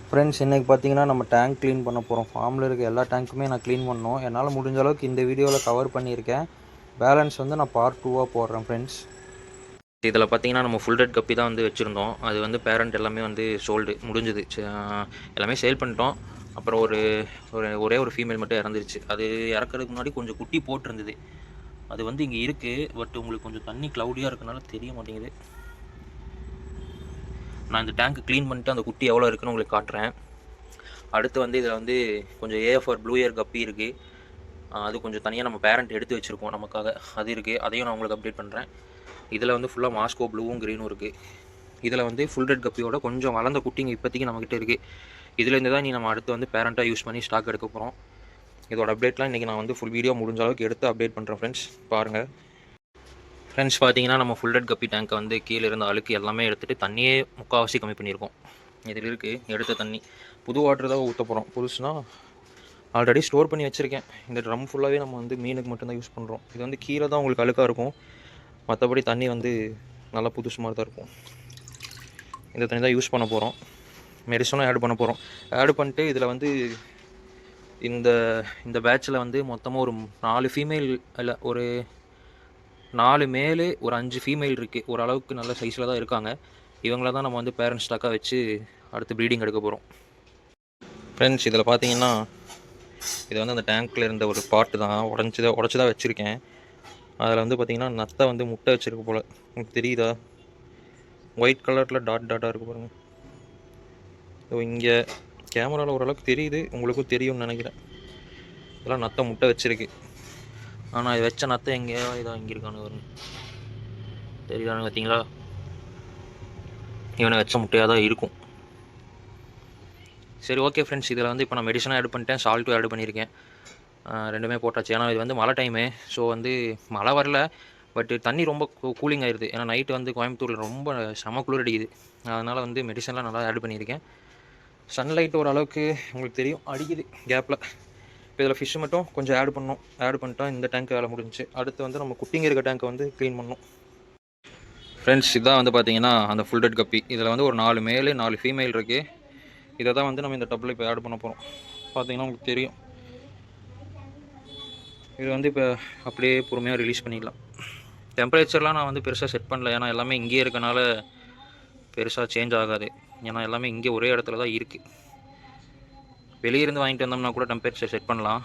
Friends இன்றைக்கி பார்த்தீங்கன்னா நம்ம டேங்க் க்ளீன் பண்ண போகிறோம். ஃபார்மில் இருக்க எல்லா டேங்க்குமே நான் க்ளீன் பண்ணணும். என்னால் முடிஞ்ச அளவுக்கு இந்த வீடியோவில் கவர் பண்ணியிருக்கேன். பேலன்ஸ் வந்து நான் பார்ட் 2வாக போடுறேன் ஃப்ரெண்ட்ஸ். இதில் பார்த்தீங்கன்னா நம்ம ஃபுல் ரெட் கப்பி தான் வந்து வச்சுருந்தோம். அது வந்து பேரண்ட் எல்லாமே வந்து சோல்டு முடிஞ்சுது. எல்லாமே சேல் பண்ணிட்டோம். அப்புறம் ஒரே ஒரு ஃபீமேல் மட்டும் இறந்துருச்சு. அது இறக்குறதுக்கு முன்னாடி கொஞ்சம் குட்டி போட்டிருந்தது. அது வந்து இங்கே இருக்குது. பட் உங்களுக்கு கொஞ்சம் தண்ணி க்ளவுடியாக இருக்கனால தெரிய மாட்டேங்குது. நான் இந்த டேங்க் க்ளீன் பண்ணிட்டு அந்த குட்டி எவ்வளோ இருக்குன்னு உங்களுக்கு காட்டுறேன். அடுத்து வந்து இதில் வந்து கொஞ்சம் ஏஎஃப்ஆர் ப்ளூ இயர் கப்பி இருக்குது. அது கொஞ்சம் தனியாக நம்ம பேரண்ட் எடுத்து வச்சுருக்கோம் நமக்காக. அது இருக்குது. அதையும் நான் உங்களுக்கு அப்டேட் பண்ணுறேன். இதில் வந்து ஃபுல்லாக மாஸ்கோ ப்ளூவும் க்ரீனும் இருக்குது. இதில் வந்து ஃபுல் ரெட் கப்பியோட கொஞ்சம் வளர்ந்த குட்டிங்க இப்போதைக்கு நம்மக்கிட்ட இருக்குது. இதுலேருந்து தான் நம்ம அடுத்து வந்து பேரண்ட்டாக யூஸ் பண்ணி ஸ்டாக் எடுக்க போகிறோம். இதோட அப்டேட்லாம் இன்றைக்கி நான் வந்து ஃபுல் வீடியோ முடிஞ்ச அளவுக்கு எடுத்து அப்டேட் பண்ணுறேன் ஃப்ரெண்ட்ஸ். பாருங்கள் ஃப்ரெண்ட்ஸ், பார்த்தீங்கன்னா நம்ம ஃபுல் ரெட் கப்பி டேங்க்கை வந்து கீழே இருந்த அழுக்கு எல்லாமே எடுத்துகிட்டு தண்ணியே முக்கால்வாசி கம்மி பண்ணியிருக்கோம். இதில் இருக்குது எடுத்த தண்ணி. புது வாட்டர் தான் ஊற்ற போகிறோம். புதுசுனா ஆல்ரெடி ஸ்டோர் பண்ணி வச்சுருக்கேன். இந்த ட்ரம் ஃபுல்லாகவே நம்ம வந்து மீனுக்கு மட்டும்தான் யூஸ் பண்ணுறோம். இது வந்து கீழே தான் உங்களுக்கு அழுக்காக இருக்கும். மற்றபடி தண்ணி வந்து நல்லா புதுசு மாதிரி தான் இருக்கும். இந்த தண்ணி தான் யூஸ் பண்ண போகிறோம். மெடிசனும் ஆட் பண்ண போகிறோம். ஆட் பண்ணிட்டு இதில் வந்து இந்த பேட்சில் வந்து மொத்தமாக ஒரு 4 ஃபீமேல் இல்லை, ஒரு 4 மேலு ஒரு 5 ஃபீமேல் இருக்குது. ஓரளவுக்கு நல்ல சைஸில் தான் இருக்காங்க. இவங்கள தான் நம்ம வந்து பேரண்ட் ஸ்டாக்காக வச்சு அடுத்து ப்ரீடிங் எடுக்க போகிறோம். ஃப்ரெண்ட்ஸ், இதில் பார்த்தீங்கன்னா இது வந்து அந்த டேங்க்கில் இருந்த ஒரு பாட்டு தான் உடச்சி தான் வச்சுருக்கேன். அதில் வந்து பார்த்திங்கன்னா நத்தை வந்து முட்டை வச்சுருக்க போல். உங்களுக்கு தெரியுதா? ஒயிட் கலரில் டாட்டாக இருக்குது பாருங்கள். ஸோ இங்கே கேமராவில் ஓரளவுக்கு தெரியுது, உங்களுக்கும் தெரியும்னு நினைக்கிறேன். இதெல்லாம் நத்தை முட்டை வச்சுருக்கு. ஆனால் இது வச்ச நத்தை எங்கேயோ இதாக இங்கே இருக்கானு வரும். தெரியுதானு பார்த்தீங்களா? இவனை வச்ச முட்டையாக தான் இருக்கும். சரி, ஓகே ஃப்ரெண்ட்ஸ், இதில் வந்து இப்போ நான் மெடிசனாக ஆட் பண்ணிட்டேன், சால்ட்டும் ஆட் பண்ணியிருக்கேன். ரெண்டுமே போட்டாச்சு. ஏன்னா இது வந்து மழை டைமு. ஸோ வந்து மழை வரல, பட் தண்ணி ரொம்ப கூலிங் ஆயிடுது. ஏன்னா நைட்டு வந்து கோயம்புத்தூரில் ரொம்ப செம குளிர் அடிக்குது. அதனால் வந்து மெடிசன்லாம் நல்லா ஆட் பண்ணியிருக்கேன். சன்லைட் ஓரளவுக்கு உங்களுக்கு தெரியும் அடிக்குது கேப்பில். இப்போ இதில் ஃபிஷ்ஷு மட்டும் கொஞ்சம் ஆட் பண்ணிட்டோம். இந்த டேங்க் வேலை முடிஞ்சிச்சு. அடுத்து வந்து நம்ம குட்டிங்க இருக்க டேங்க்கை வந்து க்ளீன் பண்ணோம். ஃப்ரெண்ட்ஸ், இதான் வந்து பார்த்தீங்கன்னா அந்த ஃபுல் ரெட் கப்பி. இதில் வந்து ஒரு 4 மேலு 4 ஃபீமேல் இருக்குது. இதை தான் வந்து நம்ம இந்த டப்பில் இப்போ ஆட் பண்ண போகிறோம். பார்த்தீங்கன்னா உங்களுக்கு தெரியும். இது வந்து இப்போ அப்படியே பொறுமையாக ரிலீஸ் பண்ணிடலாம். டெம்பரேச்சர்லாம் நான் வந்து பெருசாக செட் பண்ணல. ஏன்னா எல்லாமே இங்கேயே இருக்கனால பெருசாக சேஞ்ச் ஆகாது. ஏன்னா எல்லாமே இங்கே ஒரே இடத்துல தான் இருக்குது. வெளியிருந்து வாங்கிட்டு வந்தோம்னா கூட டெம்பரேச்சர் செட் பண்ணலாம்.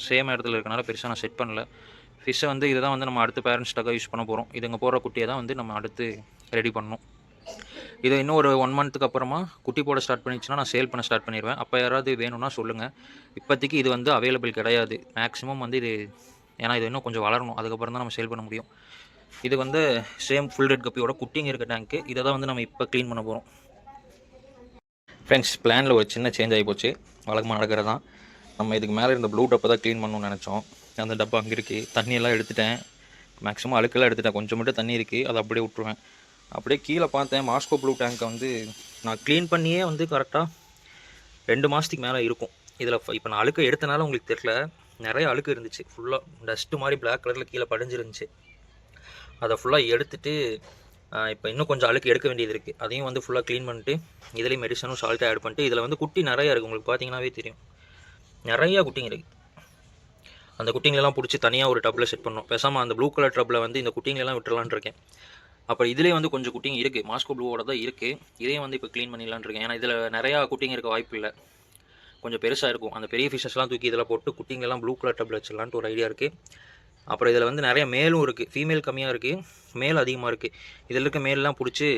சேம் இடத்துல இருக்கனால பெருசாக நான் செட் பண்ணல. ஃபிஷ்ஷை வந்து இதை தான் வந்து நம்ம அடுத்து பேரண்ட் ஸ்டாக்காக யூஸ் பண்ண போகிறோம். இதுங்க போடுற குட்டியை தான் வந்து நம்ம அடுத்து ரெடி பண்ணணும். இதை இன்னும் ஒரு 1 மந்த்துக்கு அப்புறமா குட்டி போட ஸ்டார்ட் பண்ணிச்சுன்னா நான் சேல் பண்ண ஸ்டார்ட் பண்ணிடுவேன். அப்போ யாராவது வேணும்னா சொல்லுங்கள். இப்போதைக்கு இது வந்து அவைலபிள் கிடையாது. மேக்ஸிமம் வந்து இது, ஏன்னா இது இன்னும் கொஞ்சம் வளரணும். அதுக்கப்புறம் தான் நம்ம சேல் பண்ண முடியும். இது வந்து சேம் ஃபுல் ரெட் கப்பியோட குட்டிங்க இருக்க டேங்க்கு. இதை தான் வந்து நம்ம இப்போ க்ளீன் பண்ண போகிறோம். ஃப்ரெண்ட்ஸ், பிளானில் ஒரு சின்ன சேஞ்ச் ஆகி போச்சு. வழக்கமாக நடக்கிறது தான். நம்ம இதுக்கு மேலே இருந்த ப்ளூ டப்பை தான் க்ளீன் பண்ணணும்னு நினச்சோம். அந்த டப்பா அங்கே இருக்குது. தண்ணியெல்லாம் எடுத்துட்டேன். மேக்ஸிமம் அழுக்கெல்லாம் எடுத்துட்டேன். கொஞ்சம் மட்டும் தண்ணி இருக்குது, அதை அப்படியே விட்ருவேன். அப்படியே கீழே பார்த்தேன், மாஸ்கோ ப்ளூ டேங்க்கை வந்து நான் க்ளீன் பண்ணியே வந்து கரெக்டாக 2 மாதத்துக்கு மேலே இருக்கும். இதில் இப்போ நான் அழுக்கை எடுத்தனால உங்களுக்கு தெரியல, நிறைய அழுக்கு இருந்துச்சு. ஃபுல்லாக டஸ்ட்டு மாதிரி பிளாக் கலரில் கீழே படிஞ்சிருந்துச்சு. அதை ஃபுல்லாக எடுத்துகிட்டு இப்போ இன்னும் கொஞ்சம் அழுக்கு எடுக்க வேண்டியது இருக்குது. அதையும் வந்து ஃபுல்லாக க்ளீன் பண்ணிட்டு இதுலேயும் மெடிசனும் சால்ட்டை ஆட் பண்ணிட்டு, இதில் வந்து குட்டி நிறையா இருக்குது. உங்களுக்கு பார்த்தீங்கன்னாவே தெரியும், நிறையா குட்டிங்க இருக்குது. அந்த குட்டிங்களெல்லாம் பிடிச்சி தனியாக ஒரு டப்பில் செட் பண்ணோம். பேசாமல் அந்த ப்ளூ கலர் டப்பில் வந்து இந்த குட்டிங்களெல்லாம் விட்டுலான்னு இருக்கேன். அப்புறம் இதிலே வந்து கொஞ்சம் குட்டிங்க இருக்குது. மாஸ்கோ ப்ளூவோட தான் இருக்குது. இதையும் வந்து இப்போ க்ளீன் பண்ணிடலான்னு இருக்கேன். ஏன்னா இதில் நிறையா குட்டிங்க இருக்க வாய்ப்பு இல்லை. கொஞ்சம் பெருசாக இருக்கும். அந்த பெரிய ஃபிஷஸ்லாம் தூக்கி இதில் போட்டு குட்டிங்களெல்லாம் ப்ளூ கலர் டப்பில் வச்சிடலான்ட்டு ஒரு ஐடியா இருக்குது. அப்புறம் இதில் வந்து நிறைய மேலும் இருக்குது. ஃபீமேல் கம்மியாக இருக்குது, மேல் அதிகமாக இருக்குது. இதில் இருக்க மேல்லாம் பிடிச்சி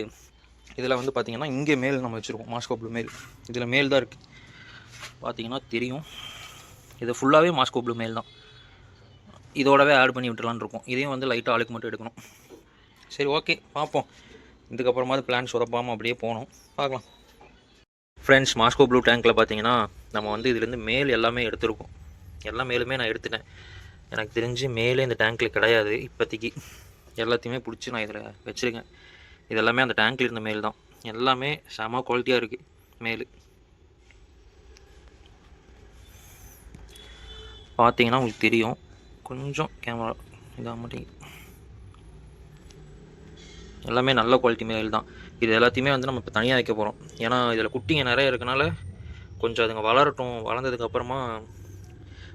இதில் வந்து பார்த்திங்கன்னா இங்கே மேல் நம்ம வச்சுருக்கோம். மாஸ்கோ ப்ளூ மேல் இதில் மேல் தான் இருக்குது. பார்த்திங்கன்னா தெரியும், இது ஃபுல்லாகவே மாஸ்கோ ப்ளூ மேல் தான். இதோடவே ஆட் பண்ணி விட்டுலான்னு இருக்கும். இதையும் வந்து லைட்டாக ஆளுக்கு மட்டும் எடுக்கணும். சரி, ஓகே, பார்ப்போம். இதுக்கப்புறமா பிளான் சொதப்பாமல் அப்படியே போகணும். பார்க்கலாம். ஃப்ரெண்ட்ஸ், மாஸ்கோ ப்ளூ டேங்க்கில் பார்த்தீங்கன்னா நம்ம வந்து இதுலேருந்து மேல் எல்லாமே எடுத்துருக்கோம். எல்லா மேலுமே நான் எடுத்துட்டேன். எனக்கு தெரிஞ்சு மேலே இந்த டேங்க்கில் கிடையாது இப்போதைக்கு. எல்லாத்தையுமே பிடிச்சி நான் இதில் வச்சுருக்கேன். இதெல்லாமே அந்த டேங்க்கில் இருந்த மேல் தான். எல்லாமே செம குவாலிட்டியாக இருக்குது மேல். பார்த்தீங்கன்னா உங்களுக்கு தெரியும். கொஞ்சம் கேமரா இதாக மாட்டேங்குது. எல்லாமே நல்ல குவாலிட்டி மேல் தான். இது எல்லாத்தையுமே வந்து நம்ம இப்போ தனியாக வைக்க போகிறோம். ஏன்னா இதில் குட்டிங்க நிறைய இருக்கனால கொஞ்சம் அதுங்க வளரட்டும், வளர்ந்ததுக்கப்புறமா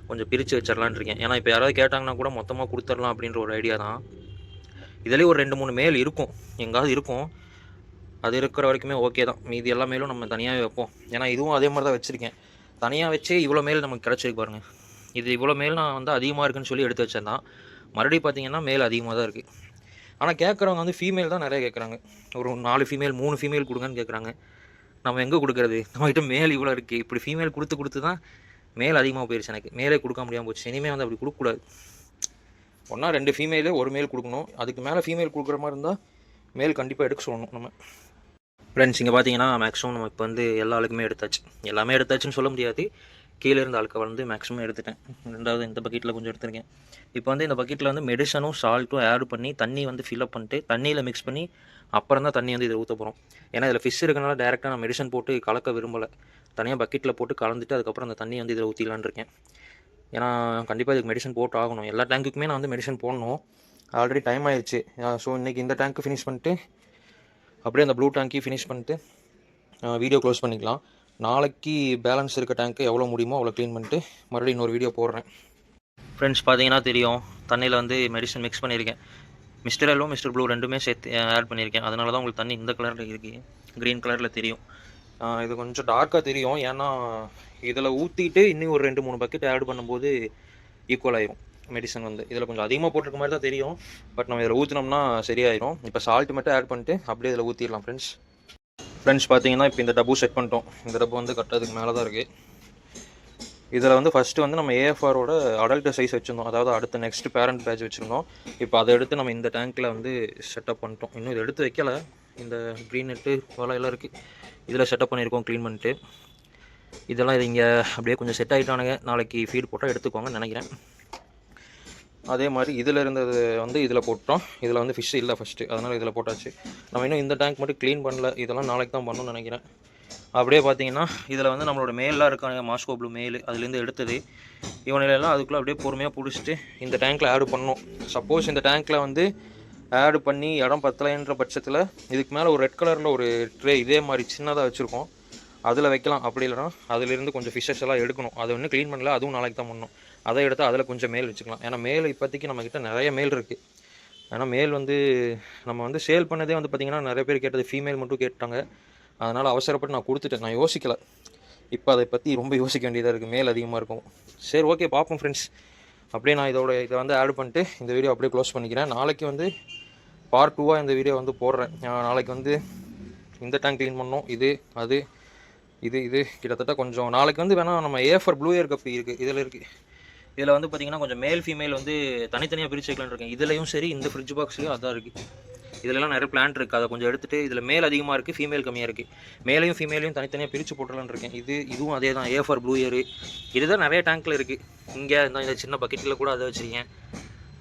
கொஞ்சம் பிரித்து வச்சிடலான்னு இருக்கேன். ஏன்னா இப்போ யாராவது கேட்டாங்கன்னா கூட மொத்தமாக கொடுத்துடலாம் அப்படின்ற ஒரு ஐடியா தான். இதுலேயே ஒரு 2 3 மேல் இருக்கும், எங்காவது இருக்கும். அது இருக்கிற வரைக்குமே ஓகே தான். மீதி எல்லா மேலும் நம்ம தனியாகவே வைப்போம். ஏன்னா இதுவும் அதே மாதிரி தான் வச்சுருக்கேன். தனியாக வச்சே இவ்வளோ மேல் நமக்கு கிடச்சிருக்கு பாருங்கள். இது இவ்வளோ மேல் நான் வந்து அதிகமாக இருக்குன்னு சொல்லி எடுத்து வச்சேன் தான். மறுபடியும் பார்த்தீங்கன்னா மேல் அதிகமாக தான் இருக்குது. ஆனால் கேட்குறவங்க வந்து ஃபீமேல் தான் நிறைய கேட்குறாங்க. ஒரு 4 ஃபீமேல் 3 ஃபீமேல் கொடுங்கன்னு கேட்குறாங்க. நம்ம எங்கே கொடுக்குறது? நம்மகிட்ட மேல் இவ்வளோ இருக்குது. இப்படி ஃபீமேல் கொடுத்து தான் மேல் அதிகமாக போயிடுச்சு எனக்கு. மேலே கொடுக்க முடியாமல் போச்சு. இனிமேல் வந்து அப்படி கொடுக்கக்கூடாது. ஒன்றா 2 ஃபீமேலு 1 மேல் கொடுக்கணும். அதுக்கு மேலே ஃபீமேல் கொடுக்குற மாதிரி இருந்தால் மேல் கண்டிப்பாக எடுக்க சொல்லணும் நம்ம. ஃப்ரெண்ட்ஸ் இங்கே பார்த்தீங்கன்னா மேக்ஸிமம் நம்ம இப்போ வந்து எல்லா ஆளுக்குமே எடுத்தாச்சு. எல்லாமே எடுத்தாச்சுன்னு சொல்ல முடியாது. கீழே இருந்த ஆளுக்க வந்து மேக்ஸிமம் எடுத்துட்டேன். 2வது இந்த பக்கெட்டில் கொஞ்சம் எடுத்துருக்கேன். இப்போ வந்து இந்த பக்கெட்டில் வந்து மெடிசனும் சால்ட்டும் ஆட் பண்ணி தண்ணி வந்து ஃபில்அப் பண்ணிட்டு தண்ணியில் மிக்ஸ் பண்ணி அப்புறம் தான் தண்ணி வந்து இதை ஊற்ற போகிறோம். ஏன்னா இதில் ஃபிஷ் இருக்கனால டேரெக்டாக நான் மெடிசன் போட்டு கலக்க விரும்பலை. தனியாக பக்கெட்டில் போட்டு கலந்துட்டு அதுக்கப்புறம் அந்த தண்ணி வந்து இதில் ஊற்றிடலான்னு இருக்கேன். ஏன்னா கண்டிப்பாக இதுக்கு மெடிசன் போட்டு ஆகணும். எல்லா டேங்க்குக்குமே நான் வந்து மெடிசன் போடணும். ஆல்ரெடி டைம் ஆயிடுச்சு. ஸோ இன்றைக்கி இந்த டேங்க்கு ஃபினிஷ் பண்ணிட்டு அப்படியே அந்த ப்ளூ டேங்க்கையும் ஃபினிஷ் பண்ணிட்டு வீடியோ க்ளோஸ் பண்ணிக்கலாம். நாளைக்கு பேலன்ஸ் இருக்க டேங்க்கு எவ்வளோ முடியுமோ அவ்வளோ க்ளீன் பண்ணிட்டு மறுபடியும் இன்னொரு வீடியோ போடுறேன். ஃப்ரெண்ட்ஸ் பார்த்தீங்கன்னா தெரியும், தண்ணியில் வந்து மெடிசன் மிக்ஸ் பண்ணியிருக்கேன். மிஸ்டர் எல்லோ மிஸ்டர் ப்ளூ ரெண்டுமே சேர்த்து ஆட் பண்ணியிருக்கேன். அதனால தான் உங்களுக்கு தண்ணி இந்த கலரில் இருக்குது, க்ரீன் கலரில் தெரியும். இது கொஞ்சம் டார்க்காக தெரியும். ஏன்னா இதில் ஊற்றிட்டு இன்னும் ஒரு 2 3 பக்கெட் ஆட் பண்ணும்போது ஈக்குவல் ஆயிரும். மெடிசன் வந்து இதில் கொஞ்சம் அதிகமாக போட்டிருக்க மாதிரி தான் தெரியும். பட் நம்ம இதில் ஊற்றினோம்னா சரியாயிரும். இப்போ சால்ட் மட்டும் ஆட் பண்ணிட்டு அப்படியே இதில் ஊற்றிடலாம். ஃப்ரெண்ட்ஸ் பார்த்தீங்கன்னா இப்போ இந்த டப்பு செட் பண்ணிட்டோம். இந்த டப்பு வந்து கட்டுறதுக்கு மேலே தான் இருக்குது. இதில் வந்து ஃபஸ்ட்டு வந்து நம்ம ஏஎஃப்ஆரோட அடல்ட் சைஸ் வச்சுருந்தோம். அதாவது அடுத்த நெக்ஸ்ட் பேரண்ட் பேட்ச் வச்சுருந்தோம். இப்போ அதை எடுத்து நம்ம இந்த டேங்க்கில் வந்து செட்டப் பண்ணிட்டோம். இன்னும் இதை எடுத்து வைக்கலை. இந்த க்ரீன் நெட்டு எல்லாம் இருக்குது. இதில் செட்டப் பண்ணியிருக்கோம் க்ளீன் பண்ணிட்டு. இதெல்லாம் இது இங்கே அப்படியே கொஞ்சம் செட் ஆகிட்டானுங்க. நாளைக்கு ஃபீட் போட்டால் எடுத்துக்கோங்கன்னு நினைக்கிறேன். அதே மாதிரி இதில் இருந்தது வந்து இதில் போட்டோம். இதில் வந்து ஃபிஷ் இல்லை ஃபஸ்ட்டு, அதனால் இதில் போட்டாச்சு. நம்ம இன்னும் இந்த டேங்க் மட்டும் க்ளீன் பண்ணல. இதெல்லாம் நாளைக்கு தான் பண்ணணும்னு நினைக்கிறேன். அப்படியே பார்த்தீங்கன்னா இதில் வந்து நம்மளோட மேலாம் இருக்காங்க, மாஸ்கோ ப்ளூ மேல், அதுலேருந்து எடுத்தது. இவனையெல்லாம் அதுக்குள்ளே அப்படியே பொறுமையாக பிடிச்சிட்டு இந்த டேங்க்கில் ஆட் பண்ணணும். சப்போஸ் இந்த டேங்க்கில் வந்து ஆட் பண்ணி இடம் பத்தலைன்ற பட்சத்தில் இதுக்கு மேலே ஒரு ரெட் கலரில் ஒரு ட்ரே இதே மாதிரி சின்னதாக வச்சுருக்கோம், அதில் வைக்கலாம். அப்படி இல்லைனா அதிலிருந்து கொஞ்சம் ஃபிஷ்ஷஸ் எல்லாம் எடுக்கணும். அதை ஒன்றும் க்ளீன் பண்ணல, அதுவும் நாளைக்கு தான் பண்ணணும். அதை எடுத்து அதில் கொஞ்சம் மேல் வச்சுக்கலாம். ஏன்னா மேல் இப்போதைக்கு நம்மக்கிட்ட நிறைய மேல் இருக்குது. ஏன்னா மேல் வந்து நம்ம வந்து சேல் பண்ணதே வந்து பார்த்திங்கன்னா நிறைய பேர் கேட்டது ஃபீமேல் மட்டும் கேட்டாங்க. அதனால் அவசரப்பட்டு நான் கொடுத்துட்டேன். நான் யோசிக்கலை. இப்போ அதை பற்றி ரொம்ப யோசிக்க வேண்டியதாக இருக்குது. மேல் அதிகமாக இருக்கும். சரி ஓகே பார்ப்போம் ஃப்ரெண்ட்ஸ். அப்படியே நான் இதை வந்து ஆட் பண்ணிட்டு இந்த வீடியோ அப்படியே க்ளோஸ் பண்ணிக்கிறேன். நாளைக்கு வந்து பார்ட் 2 இந்த வீடியோ வந்து போடுறேன். நாளைக்கு வந்து இந்த டேங்க் க்ளீன் பண்ணோம். இது கிட்டத்தட்ட கொஞ்சம் நாளைக்கு வந்து வேணால் நம்ம ஏஃபர் ப்ளூ இயர் கப்பி இருக்குது, இதில் இருக்குது. இதில் வந்து பார்த்திங்கன்னா கொஞ்சம் மேல் ஃபீமேல் வந்து தனித்தனியாக பிரித்து வைக்கலான்னு இருக்கேன். இதுலேயும் சரி இந்த ஃப்ரிட்ஜ் பாக்ஸ்லேயும் அதான் இருக்குது. இதிலலாம் நிறைய பிளான்ட் இருக்குது. அதை கொஞ்சம் எடுத்துகிட்டு இதில் மேல் அதிகமாக இருக்குது, ஃபீமேல் கம்மியாக இருக்குது. மேலையும் ஃபீமேலையும் தனித்தனியாக பிரித்து போட்டுலான்னு இருக்கேன். இதுவும் அதே தான், ஏஃபர் ப்ளூ இயர். இதுதான் நிறைய டேங்க்கில் இருக்குது. இங்கே இந்த சின்ன பக்கெட்டில் கூட அதை வச்சுருக்கேன்.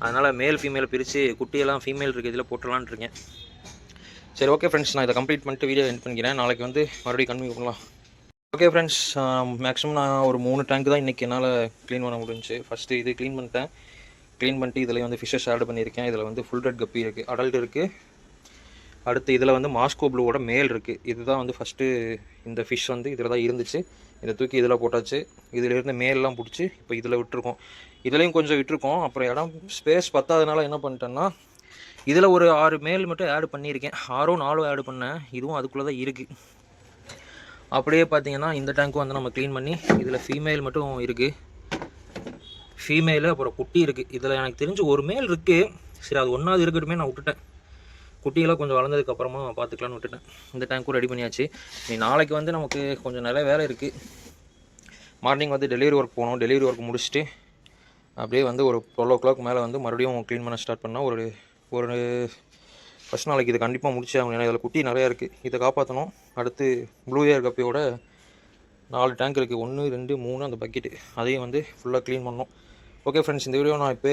அதனால் மேல் ஃபீமேல் பிரித்து குட்டியெல்லாம் ஃபீமேல் இருக்குது இதில் போட்டுடலான்னு இருக்கேன். சரி ஓகே ஃப்ரெண்ட்ஸ், நான் இதை கம்ப்ளீட் பண்ணிட்டு வீடியோ எண்ட் பண்ணிக்கிறேன். நாளைக்கு வந்து மறுபடியும் கன்டினியூ பண்ணலாம். ஓகே ஃப்ரெண்ட்ஸ், மேக்ஸிமம் நான் ஒரு 3 டேங்க் தான் இன்றைக்கி என்னால் க்ளீன் பண்ண முடிஞ்சிச்சு. ஃபஸ்ட்டு இது க்ளீன் பண்ணிட்டு இதில் வந்து ஃபிஷ்ஷஸ் ஆட் பண்ணியிருக்கேன். இதில் வந்து ஃபுல் ரெட் கப்பி இருக்குது, அடல்ட் இருக்குது. அடுத்து இதில் வந்து மாஸ்கோ ப்ளூவோட மேல் இருக்குது. இதுதான் வந்து ஃபஸ்ட்டு இந்த ஃபிஷ் வந்து இதில் தான் இருந்துச்சு. இதை தூக்கி இதில் போட்டாச்சு. இதில் இருந்து மேலெலாம் பிடிச்சி இப்போ இதில் விட்டுருக்கோம். இதுலேயும் கொஞ்சம் விட்டுருக்கோம். அப்புறம் இடம் ஸ்பேஸ் பத்தாதனால என்ன பண்ணிட்டேன்னா இதில் ஒரு 6 மேல் மட்டும் ஆட் பண்ணியிருக்கேன். 6 4 ஆட் பண்ணேன். இதுவும் அதுக்குள்ளே தான் இருக்குது. அப்படியே பார்த்தீங்கன்னா இந்த டேங்க்கும் வந்து நம்ம க்ளீன் பண்ணி இதில் ஃபீமேல் மட்டும் இருக்குது. ஃபீமேலு அப்புறம் குட்டி இருக்குது. இதில் எனக்கு தெரிஞ்சு ஒரு மேல் இருக்குது. சரி அது ஒன்றாவது இருக்கட்டுமே நான் விட்டுட்டேன். குட்டியெல்லாம் கொஞ்சம் வளர்ந்ததுக்கப்புறமா பார்த்துக்கலான்னு விட்டுட்டேன். இந்த டேங்க்கும் ரெடி பண்ணியாச்சு. நாளைக்கு வந்து நமக்கு கொஞ்சம் நிறைய வேலை இருக்குது. மார்னிங் வந்து டெலிவரி ஒர்க் போகணும். டெலிவரி ஒர்க் முடிச்சுட்டு அப்படியே வந்து ஒரு 12 o'clock மேலே வந்து மறுபடியும் க்ளீன் பண்ண ஸ்டார்ட் பண்ணால் ஒரு ஃபஸ்ட் நாளைக்கு இது கண்டிப்பாக முடிச்சு ஆகணும். ஏன்னா இதில் குட்டி நிறையா இருக்குது, இதை காப்பாற்றணும். அடுத்து ப்ளூ இயர் கப்பியோட 4 டேங்க் இருக்குது, 1 2 3 அந்த பக்கெட்டு, அதையும் வந்து ஃபுல்லாக க்ளீன் பண்ணணும். ஓகே ஃப்ரெண்ட்ஸ், இந்த வீடியோ நான் இப்போ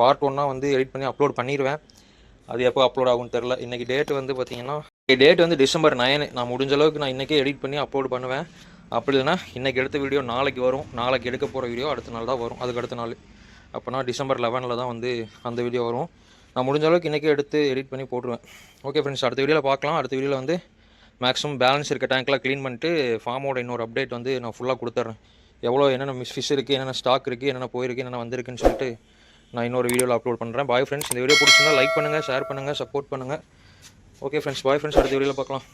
பார்ட் 1 வந்து எடிட் பண்ணி அப்லோட் பண்ணிடுவேன். அது எப்போ அப்லோட் ஆகும்னு தெரில. இன்றைக்கி டேட் வந்து பார்த்திங்கன்னா டேட் வந்து December 9. நான் முடிஞ்ச அளவுக்கு நான் இன்றைக்கே எடிட் பண்ணி அப்லோட் பண்ணுவேன். அப்படி இல்லைனா இன்றைக்கி எடுத்த வீடியோ நாளைக்கு வரும். நாளைக்கு எடுக்க போகிற வீடியோ அடுத்த நாள் தான் வரும். அதுக்கு அடுத்த நாள் அப்போனா December 11 தான் வந்து அந்த வீடியோ வரும். நான் முடிஞ்ச அளவுக்கு இன்றைக்கே எடுத்து எடிட் பண்ணி போட்டுருவேன். ஓகே ஃப்ரெண்ட்ஸ், அடுத்த வீடியோவில் பார்க்கலாம். அடுத்த வீடியோவில் வந்து மேக்ஸிமம் பேலன்ஸ் இருக்க டேங்க்லாம் க்ளீன் பண்ணிட்டு ஃபார்மோட இன்னொரு அப்டேட் வந்து நான் ஃபுல்லாக கொடுத்துட்றேன். எவ்வளோ என்னென்ன ஃபிஷ் இருக்குது, என்னென்ன ஸ்டாக் இருக்குது, என்னென்ன போயிருக்கு, என்னென்ன வந்திருக்குன்னு சொல்லிட்டு நான் இன்னொரு வீடியோவில் அப்லோட் பண்ணுறேன். Bye friends. இந்த வீடியோ பிடிச்சிருந்தா லைக் பண்ணுங்கள், ஷேர் பண்ணுங்கள், சப்போர்ட் பண்ணுங்கள். Okay friends, bye friends. அடுத்த வீடியோவில் பார்க்கலாம்.